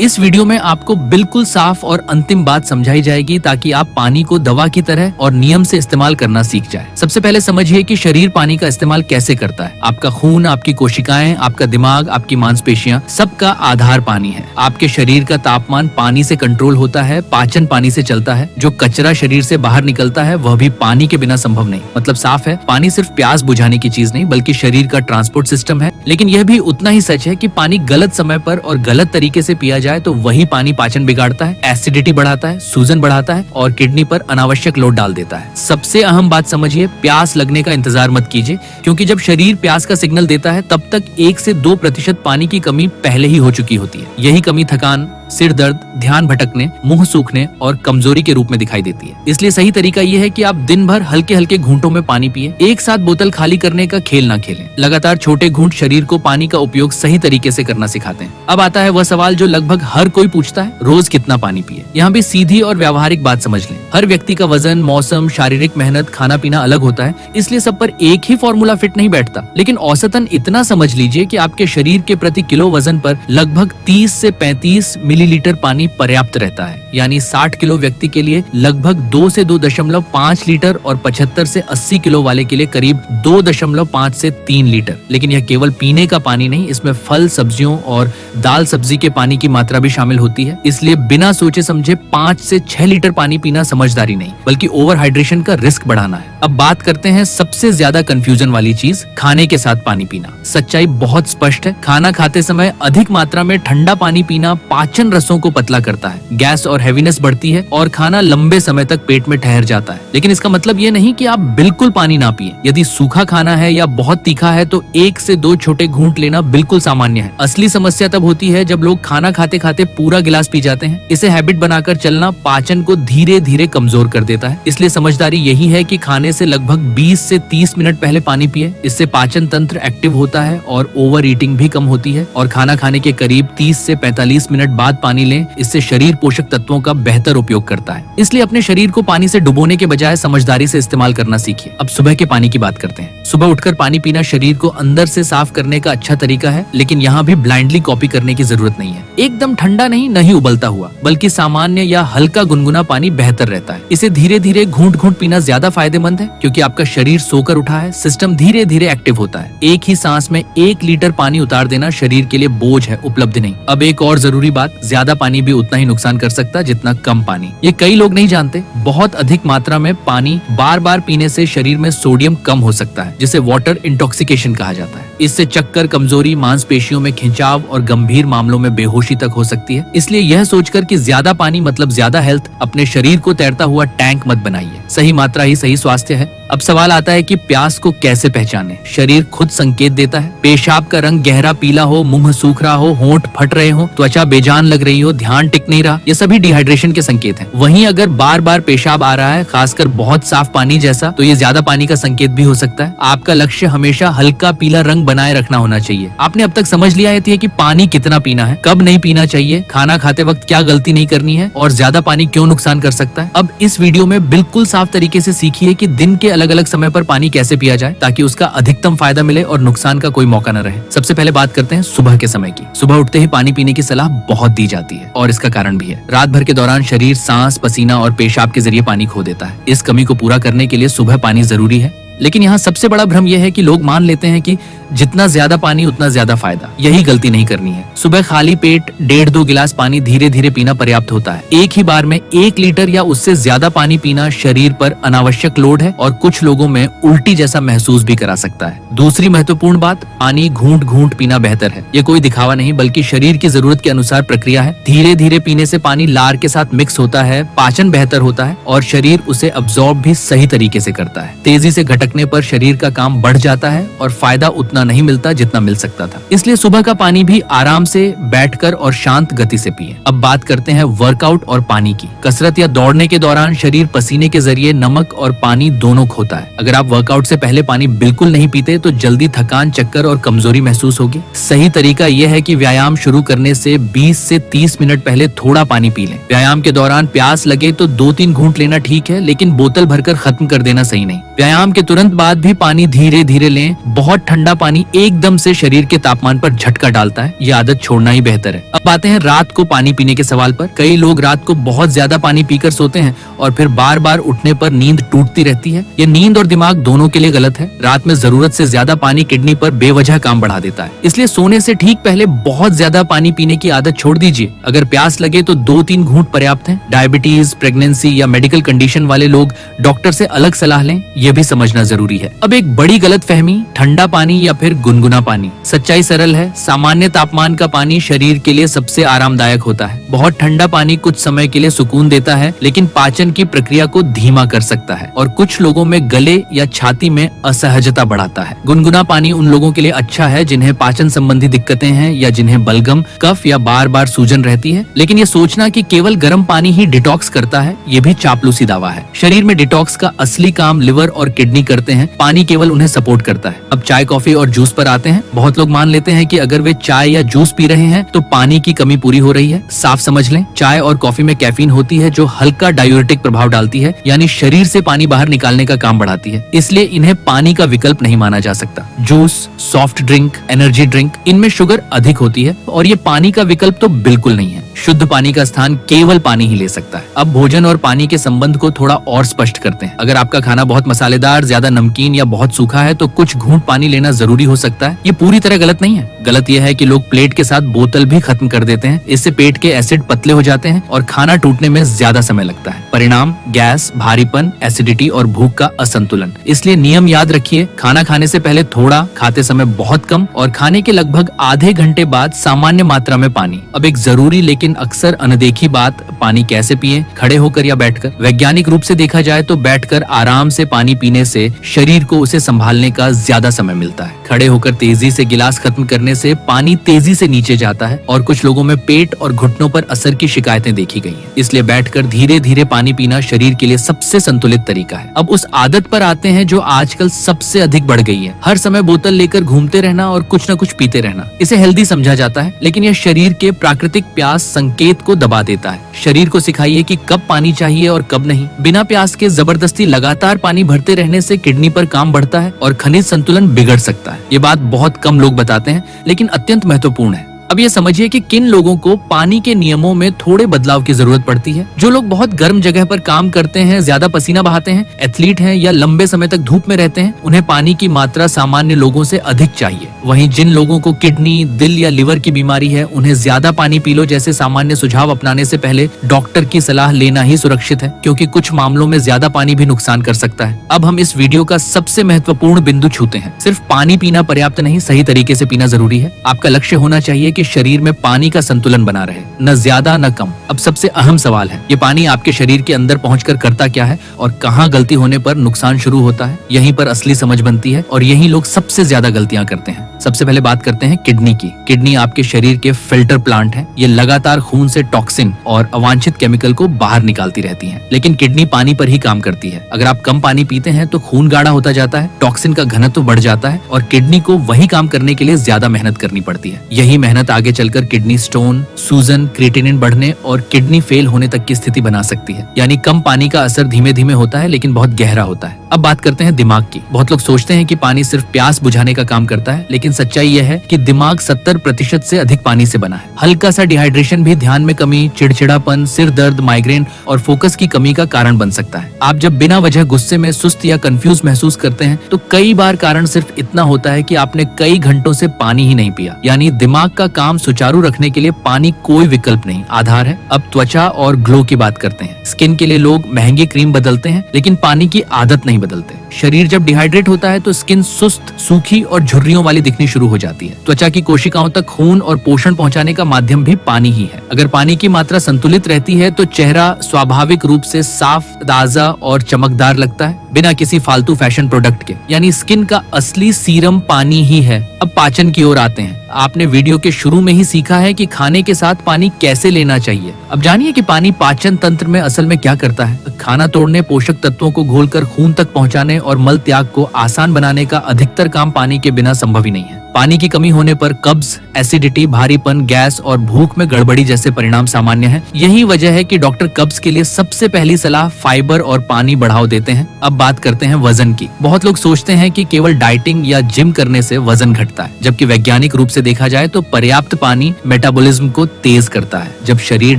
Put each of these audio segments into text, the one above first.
इस वीडियो में आपको बिल्कुल साफ और अंतिम बात समझाई जाएगी ताकि आप पानी को दवा की तरह और नियम से इस्तेमाल करना सीख जाए। सबसे पहले समझिए कि शरीर पानी का इस्तेमाल कैसे करता है। आपका खून, आपकी कोशिकाएं, आपका दिमाग, आपकी मांसपेशियां, सबका आधार पानी है। आपके शरीर का तापमान पानी से कंट्रोल होता है, पाचन पानी से चलता है, जो कचरा शरीर से बाहर निकलता है वह भी पानी के बिना संभव नहीं। मतलब साफ है, पानी सिर्फ प्यास बुझाने की चीज नहीं बल्कि शरीर का ट्रांसपोर्ट सिस्टम है। लेकिन यह भी उतना ही सच है कि पानी गलत समय पर और गलत तरीके से पिया जाए तो वही पानी पाचन बिगाड़ता है, एसिडिटी बढ़ाता है, सूजन बढ़ाता है और किडनी पर अनावश्यक लोड डाल देता है। सबसे अहम बात समझिए, प्यास लगने का इंतजार मत कीजिए, क्योंकि जब शरीर प्यास का सिग्नल देता है तब तक 1 से 2% पानी की कमी पहले ही हो चुकी होती है। यही कमी थकान, सिर दर्द, ध्यान भटकने, मुंह सूखने और कमजोरी के रूप में दिखाई देती है। इसलिए सही तरीका यह है कि आप दिन भर हल्के हल्के घूंटों में पानी पिए। एक साथ बोतल खाली करने का खेल ना खेलें। लगातार छोटे घूंट शरीर को पानी का उपयोग सही तरीके से करना सिखाते हैं। अब आता है वह सवाल जो लगभग हर कोई पूछता है, रोज कितना पानी पिए। यहाँ भी सीधी और व्यावहारिक बात समझ लें। हर व्यक्ति का वजन, मौसम, शारीरिक मेहनत, खाना पीना अलग होता है, इसलिए सब पर एक ही फॉर्मूला फिट नहीं बैठता। लेकिन औसतन इतना समझ लीजिए कि आपके शरीर के प्रति किलो वजन पर लगभग 30 से 35 मिलीलीटर पानी पर्याप्त रहता है। यानी 60 किलो व्यक्ति के लिए लगभग 2 से 2.5 लीटर और 75 से 80 किलो वाले के लिए करीब 2.5 से 3 लीटर। लेकिन यह केवल पीने का पानी नहीं, इसमें फल, सब्जियों और दाल सब्जी के पानी की मात्रा भी शामिल होती है। इसलिए बिना सोचे समझे 5 से 6 लीटर पानी पीना समझदारी नहीं बल्कि ओवर हाइड्रेशन का रिस्क बढ़ाना है। अब बात करते हैं सबसे ज्यादा कंफ्यूजन वाली चीज, खाने के साथ पानी पीना। सच्चाई बहुत स्पष्ट है, खाना खाते समय अधिक मात्रा में ठंडा पानी पीना पाचन रसों को पतला करता है, गैस और हैवीनेस बढ़ती है और खाना लंबे समय तक पेट में ठहर जाता है। लेकिन इसका मतलब ये नहीं कि आप बिल्कुल पानी ना पिए। यदि सूखा खाना है या बहुत तीखा है तो 1 से 2 छोटे घूंट लेना बिल्कुल सामान्य है। असली समस्या तब होती है जब लोग खाना खाते खाते पूरा गिलास पी जाते हैं। इसे हैबिट बनाकर चलना पाचन को धीरे धीरे कमजोर कर देता है। इसलिए समझदारी यही है कि खाने से लगभग 20 से 30 मिनट पहले पानी पिए। इससे पाचन तंत्र एक्टिव होता है और ओवर ईटिंग भी कम होती है। और खाना खाने के करीब 30 से 45 मिनट बाद पानी लें, इससे शरीर पोषक तत्वों का बेहतर उपयोग करता है। इसलिए अपने शरीर को पानी से डुबोने के बजाय समझदारी से इस्तेमाल करना सीखिए। अब सुबह के पानी की बात करते हैं। सुबह उठकर पानी पीना शरीर को अंदर से साफ करने का अच्छा तरीका है, लेकिन यहाँ भी ब्लाइंडली कॉपी करने की जरूरत नहीं है। एकदम ठंडा नहीं उबलता हुआ, बल्कि सामान्य या हल्का गुनगुना पानी बेहतर रहता है। इसे धीरे धीरे घूंट घूंट पीना ज्यादा फायदेमंद है, क्योंकि आपका शरीर सोकर उठा है, सिस्टम धीरे धीरे एक्टिव होता है। एक ही सांस में 1 लीटर पानी उतार देना शरीर के लिए बोझ है, उपलब्धि नहीं। अब एक और जरूरी बात, ज्यादा पानी भी उतना ही नुकसान कर सकता जितना कम पानी। ये कई लोग नहीं जानते। बहुत अधिक मात्रा में पानी बार बार पीने से शरीर में सोडियम कम हो सकता है, जिसे वाटर इंटॉक्सिकेशन कहा जाता है। इससे चक्कर, कमजोरी, मांसपेशियों में खिंचाव और गंभीर मामलों में बेहोशी तक हो सकती है। इसलिए यह सोचकर कि ज्यादा पानी मतलब ज्यादा हेल्थ, अपने शरीर को तैरता हुआ टैंक मत बनाइए। सही मात्रा ही सही स्वास्थ्य है। अब सवाल आता है कि प्यास को कैसे पहचाने। शरीर खुद संकेत देता है। पेशाब का रंग गहरा पीला हो, मुंह सूख रहा हो, होंठ फट रहे हो, त्वचा बेजान लग रही हो, ध्यान टिक नहीं रहा, ये सभी डिहाइड्रेशन के संकेत हैं। वहीं अगर बार बार पेशाब आ रहा है, खासकर बहुत साफ पानी जैसा, तो ये ज्यादा पानी का संकेत भी हो सकता है। आपका लक्ष्य हमेशा हल्का पीला रंग बनाए रखना होना चाहिए। आपने अब तक समझ लिया है कि पानी कितना पीना है, कब नहीं पीना चाहिए, खाना खाते वक्त क्या गलती नहीं करनी है और ज्यादा पानी क्यों नुकसान कर सकता है। अब इस वीडियो में बिल्कुल साफ तरीके से सीखिए कि दिन के अलग अलग समय पर पानी कैसे पिया जाए ताकि उसका अधिकतम फायदा मिले और नुकसान का कोई मौका न रहे। सबसे पहले बात करते हैं सुबह के समय की। सुबह उठते ही पानी पीने की सलाह बहुत दी जाती है और इसका कारण भी है। रात भर के दौरान शरीर सांस, पसीना और पेशाब के जरिए पानी खो देता है। इस कमी को पूरा करने के लिए सुबह पानी जरूरी है। लेकिन यहाँ सबसे बड़ा भ्रम यह है कि लोग मान लेते हैं कि जितना ज्यादा पानी उतना ज्यादा फायदा। यही गलती नहीं करनी है। सुबह खाली पेट 1.5-2 गिलास पानी धीरे धीरे पीना पर्याप्त होता है। एक ही बार में 1 लीटर या उससे ज्यादा पानी पीना शरीर पर अनावश्यक लोड है और कुछ लोगों में उल्टी जैसा महसूस भी करा सकता है। दूसरी महत्वपूर्ण बात, पानी घूंट घूंट पीना बेहतर है। ये कोई दिखावा नहीं बल्कि शरीर की जरूरत के अनुसार प्रक्रिया है। धीरे धीरे पीने से पानी लार के साथ मिक्स होता है, पाचन बेहतर होता है और शरीर उसे अब्सॉर्ब भी सही तरीके से करता है। तेजी से घटकने पर शरीर का काम बढ़ जाता है और फायदा उतना नहीं मिलता जितना मिल सकता था। इसलिए सुबह का पानी भी आराम से बैठकर और शांत गति से पिए। अब बात करते हैं वर्कआउट और पानी की। कसरत या दौड़ने के दौरान शरीर पसीने के जरिए नमक और पानी दोनों खोता है। अगर आप वर्कआउट से पहले पानी बिल्कुल नहीं पीते तो जल्दी थकान, चक्कर और कमजोरी महसूस होगी। सही तरीका यह है कि व्यायाम शुरू करने से 20 से 30 मिनट पहले थोड़ा पानी पी लें। व्यायाम के दौरान प्यास लगे तो 2-3 घूंट लेना ठीक है, लेकिन बोतल भरकर खत्म कर देना सही नहीं। व्यायाम के तुरंत तुरंत बाद भी पानी धीरे धीरे लें। बहुत ठंडा पानी एकदम से शरीर के तापमान पर झटका डालता है, ये आदत छोड़ना ही बेहतर है। अब आते हैं रात को पानी पीने के सवाल पर। कई लोग रात को बहुत ज्यादा पानी पीकर सोते हैं और फिर बार बार उठने पर नींद टूटती रहती है। ये नींद और दिमाग दोनों के लिए गलत है। रात में जरूरत से ज्यादा पानी किडनी पर बेवजह काम बढ़ा देता है, इसलिए सोने से ठीक पहले बहुत ज्यादा पानी पीने की आदत छोड़ दीजिए। अगर प्यास लगे तो 2-3 घूंट पर्याप्त है। डायबिटीज, प्रेगनेंसी या मेडिकल कंडीशन वाले लोग डॉक्टर से अलग सलाह लें, यह भी समझना जरूरी है। अब एक बड़ी गलतफहमी, ठंडा पानी या फिर गुनगुना पानी। सच्चाई सरल है, सामान्य तापमान का पानी शरीर के लिए सबसे आरामदायक होता है। बहुत ठंडा पानी कुछ समय के लिए सुकून देता है, लेकिन पाचन की प्रक्रिया को धीमा कर सकता है और कुछ लोगों में गले या छाती में असहजता बढ़ाता है। गुनगुना पानी उन लोगों के लिए अच्छा है जिन्हें पाचन संबंधी दिक्कतें हैं या जिन्हें बलगम, कफ या बार बार सूजन रहती है। लेकिन ये सोचना कि केवल गर्म पानी ही डिटॉक्स करता है, ये भी चापलूसी दावा है। शरीर में डिटॉक्स का असली काम लिवर और किडनी करते हैं, पानी केवल उन्हें सपोर्ट करता है। अब चाय, कॉफी और जूस पर आते हैं। बहुत लोग मान लेते हैं कि अगर वे चाय या जूस पी रहे हैं तो पानी की कमी पूरी हो रही है। साफ समझ लें, चाय और कॉफी में कैफीन होती है जो हल्का डायूरेटिक प्रभाव डालती है, यानी शरीर से पानी बाहर निकालने का काम बढ़ाती है। इसलिए इन्हें पानी का विकल्प नहीं माना जा सकता। Juice, soft drink, energy drink, इनमें शुगर अधिक होती है और ये पानी का विकल्प तो बिल्कुल नहीं है। शुद्ध पानी का स्थान केवल पानी ही ले सकता है। अब भोजन और पानी के संबंध को थोड़ा और स्पष्ट करते हैं। अगर आपका खाना बहुत मसालेदार, ज्यादा नमकीन या बहुत सूखा है तो कुछ घूंट पानी लेना जरूरी हो सकता है। ये पूरी तरह गलत नहीं है। गलत यह है कि लोग प्लेट के साथ बोतल भी खत्म कर देते हैं। इससे पेट के एसिड पतले हो जाते हैं और खाना टूटने में ज्यादा समय लगता है। परिणाम, गैस, भारीपन, एसिडिटी और भूख का असंतुलन। इसलिए नियम याद रखिए, खाना खाने से पहले थोड़ा, खाते समय बहुत कम और खाने के लगभग आधे घंटे बाद सामान्य मात्रा में पानी। अब एक जरूरी लेकिन अक्सर अनदेखी बात, पानी कैसे पिएं, खड़े होकर या बैठकर। वैज्ञानिक रूप से देखा जाए तो बैठकर आराम से पानी पीने से शरीर को उसे संभालने का ज्यादा समय मिलता है। खड़े होकर तेजी से गिलास खत्म करने से पानी तेजी से नीचे जाता है और कुछ लोगों में पेट और घुटनों पर असर की शिकायतें देखी गई हैं। इसलिए बैठकर धीरे धीरे पानी पीना शरीर के लिए सबसे संतुलित तरीका है। अब उस आदत पर आते हैं जो आजकल सबसे अधिक बढ़ गई है, हर समय बोतल लेकर घूमते रहना और कुछ न कुछ पीते रहना। इसे हेल्दी समझा जाता है, लेकिन यह शरीर के प्राकृतिक प्यास संकेत को दबा देता है। शरीर को सिखाइए कि कब पानी चाहिए और कब नहीं। बिना प्यास के जबरदस्ती लगातार पानी भरते रहने से किडनी पर काम बढ़ता है और खनिज संतुलन बिगड़ सकता है। ये बात बहुत कम लोग बताते हैं, लेकिन अत्यंत महत्वपूर्ण है। अब ये समझिए कि किन लोगों को पानी के नियमों में थोड़े बदलाव की जरूरत पड़ती है। जो लोग बहुत गर्म जगह पर काम करते हैं, ज्यादा पसीना बहाते हैं, एथलीट हैं या लंबे समय तक धूप में रहते हैं, उन्हें पानी की मात्रा सामान्य लोगों से अधिक चाहिए। वहीं जिन लोगों को किडनी, दिल या लिवर की बीमारी है, उन्हें ज्यादा पानी पी लो जैसे सामान्य सुझाव अपनाने से पहले डॉक्टर की सलाह लेना ही सुरक्षित है, क्योंकि कुछ मामलों में ज्यादा पानी भी नुकसान कर सकता है। अब हम इस वीडियो का सबसे महत्वपूर्ण बिंदु छूते हैं। सिर्फ पानी पीना पर्याप्त नहीं, सही तरीके से पीना जरूरी है। आपका लक्ष्य होना चाहिए कि शरीर में पानी का संतुलन बना रहे, न ज्यादा न कम। अब सबसे अहम सवाल है, ये पानी आपके शरीर के अंदर पहुंचकर करता क्या है और कहां गलती होने पर नुकसान शुरू होता है। यहीं पर असली समझ बनती है और यही लोग सबसे ज्यादा गलतियां करते हैं। सबसे पहले बात करते हैं किडनी की। किडनी आपके शरीर के फिल्टर प्लांट है। ये लगातार खून से टॉक्सिन और अवांछित केमिकल को बाहर निकालती रहती है, लेकिन किडनी पानी पर ही काम करती है। अगर आप कम पानी पीते हैं तो खून गाढ़ा होता जाता है, टॉक्सिन का घनत्व बढ़ जाता है और किडनी को वही काम करने के लिए ज्यादा मेहनत करनी पड़ती है। यही मेहनत आगे चलकर किडनी स्टोन, सूजन, क्रिएटिनिन बढ़ने और किडनी फेल होने तक की स्थिति बना सकती है। यानी कम पानी का असर धीमे धीमे होता है, लेकिन बहुत गहरा होता है। अब बात करते हैं दिमाग की। बहुत लोग सोचते हैं कि पानी सिर्फ प्यास बुझाने का काम करता है, लेकिन सच्चाई यह है कि दिमाग 70% से अधिक पानी से बना है। हल्का सा डिहाइड्रेशन भी ध्यान में कमी, चिड़चिड़ापन, सिर दर्द, माइग्रेन और फोकस की कमी का कारण बन सकता है। आप जब बिना वजह गुस्से में सुस्त या कंफ्यूज महसूस करते हैं तो कई बार कारण सिर्फ इतना होता है कि आपने कई घंटों से पानी ही नहीं पिया। यानी दिमाग का काम सुचारू रखने के लिए पानी कोई विकल्प नहीं, आधार है। अब त्वचा और ग्लो की बात करते हैं। स्किन के लिए लोग महंगी क्रीम बदलते हैं, लेकिन पानी की आदत नहीं बदलते। शरीर जब डिहाइड्रेट होता है तो स्किन सुस्त, सूखी और झुर्रियों वाली दिखनी शुरू हो जाती है। त्वचा की कोशिकाओं तक खून और पोषण पहुंचाने का माध्यम भी पानी ही है। अगर पानी की मात्रा संतुलित रहती है तो चेहरा स्वाभाविक रूप से साफ, ताजा और चमकदार लगता है, बिना किसी फालतू फैशन प्रोडक्ट के। यानी स्किन का असली सीरम पानी ही है। अब पाचन की ओर आते हैं। आपने वीडियो के शुरू में ही सीखा है कि खाने के साथ पानी कैसे लेना चाहिए। अब जानिए कि पानी पाचन तंत्र में असल में क्या करता है। खाना तोड़ने, पोषक तत्वों को घोलकर खून तक पहुंचाने और मल त्याग को आसान बनाने का अधिकतर काम पानी के बिना संभव ही नहीं है। पानी की कमी होने पर कब्ज, एसिडिटी, भारीपन, गैस और भूख में गड़बड़ी जैसे परिणाम सामान्य हैं। यही वजह है कि डॉक्टर कब्ज के लिए सबसे पहली सलाह फाइबर और पानी बढ़ाओ देते हैं। अब बात करते हैं वजन की। बहुत लोग सोचते हैं कि केवल डाइटिंग या जिम करने से वजन घटता है, जबकि वैज्ञानिक रूप से देखा जाए तो पर्याप्त पानी मेटाबॉलिज्म को तेज करता है। जब शरीर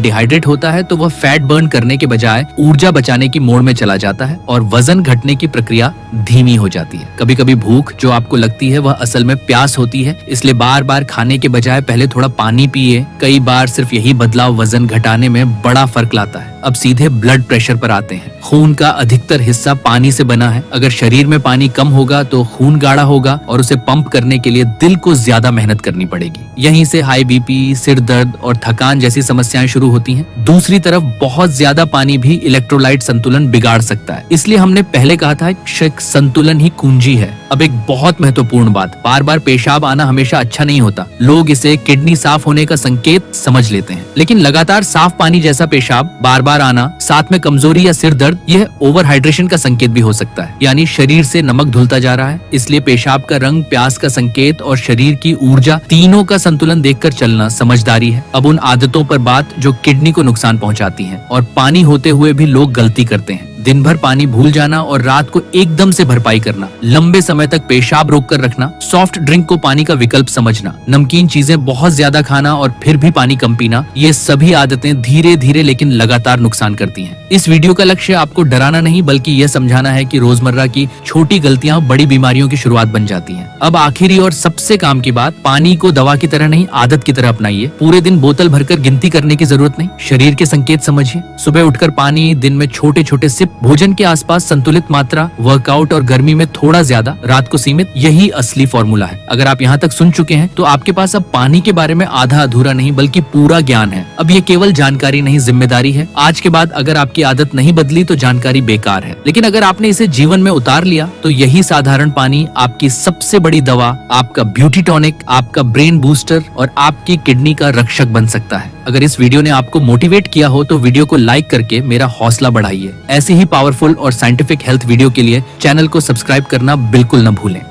डिहाइड्रेट होता है तो वह फैट बर्न करने के बजाय ऊर्जा बचाने की मोड में चला जाता है और वजन घटने की प्रक्रिया धीमी हो जाती है। कभी कभी भूख जो आपको लगती है वह असल में प्यास होती है, इसलिए बार बार खाने के बजाय पहले थोड़ा पानी पिए। कई बार सिर्फ यही बदलाव वजन घटाने में बड़ा फर्क लाता है। अब सीधे ब्लड प्रेशर पर आते हैं। खून का अधिकतर हिस्सा पानी से बना है। अगर शरीर में पानी कम होगा तो खून गाढ़ा होगा और उसे पंप करने के लिए दिल को ज्यादा मेहनत करनी पड़ेगी। यहीं से हाई बीपी, सिर दर्द और थकान जैसी समस्याएं शुरू होती हैं। दूसरी तरफ बहुत ज्यादा पानी भी इलेक्ट्रोलाइट संतुलन बिगाड़ सकता है, इसलिए हमने पहले कहा था कि संतुलन ही कुंजी है। अब एक बहुत महत्वपूर्ण बात, बार बार पेशाब आना हमेशा अच्छा नहीं होता। लोग इसे किडनी साफ होने का संकेत समझ लेते हैं, लेकिन लगातार साफ पानी जैसा पेशाब बार बार आना, साथ में कमजोरी या सिर दर्द, यह ओवर हाइड्रेशन का संकेत भी हो सकता है, यानी शरीर से नमक धुलता जा रहा है। इसलिए पेशाब का रंग, प्यास का संकेत और शरीर की ऊर्जा, तीनों का संतुलन देखकर चलना समझदारी है। अब उन आदतों पर बात जो किडनी को नुकसान पहुंचाती हैं और पानी होते हुए भी लोग गलती करते हैं। दिन भर पानी भूल जाना और रात को एकदम से भरपाई करना, लंबे समय तक पेशाब रोक कर रखना, सॉफ्ट ड्रिंक को पानी का विकल्प समझना, नमकीन चीजें बहुत ज्यादा खाना और फिर भी पानी कम पीना, ये सभी आदतें धीरे धीरे लेकिन लगातार नुकसान करती हैं। इस वीडियो का लक्ष्य आपको डराना नहीं बल्कि यह समझाना है कि रोजमर्रा की छोटी गलतियां बड़ी बीमारियों की शुरुआत बन जाती हैं। अब आखिरी और सबसे काम की बात, पानी को दवा की तरह नहीं आदत की तरह अपनाइए। पूरे दिन बोतल भरकर गिनती करने की जरूरत नहीं, शरीर के संकेत समझिए। सुबह उठकर पानी, दिन में छोटे छोटे सिप, भोजन के आसपास संतुलित मात्रा, वर्कआउट और गर्मी में थोड़ा ज्यादा, रात को सीमित, यही असली फॉर्मूला है। अगर आप यहाँ तक सुन चुके हैं तो आपके पास अब पानी के बारे में आधा अधूरा नहीं बल्कि पूरा ज्ञान है। अब ये केवल जानकारी नहीं, जिम्मेदारी है। आज के बाद अगर आपकी आदत नहीं बदली तो जानकारी बेकार है, लेकिन अगर आपने इसे जीवन में उतार लिया तो यही साधारण पानी आपकी सबसे बड़ी दवा, आपका ब्यूटी टॉनिक, आपका ब्रेन बूस्टर और आपकी किडनी का रक्षक बन सकता है। अगर इस वीडियो ने आपको मोटिवेट किया हो तो वीडियो को लाइक करके मेरा हौसला बढ़ाइए। ऐसी ही पावरफुल और साइंटिफिक हेल्थ वीडियो के लिए चैनल को सब्सक्राइब करना बिल्कुल न भूलें।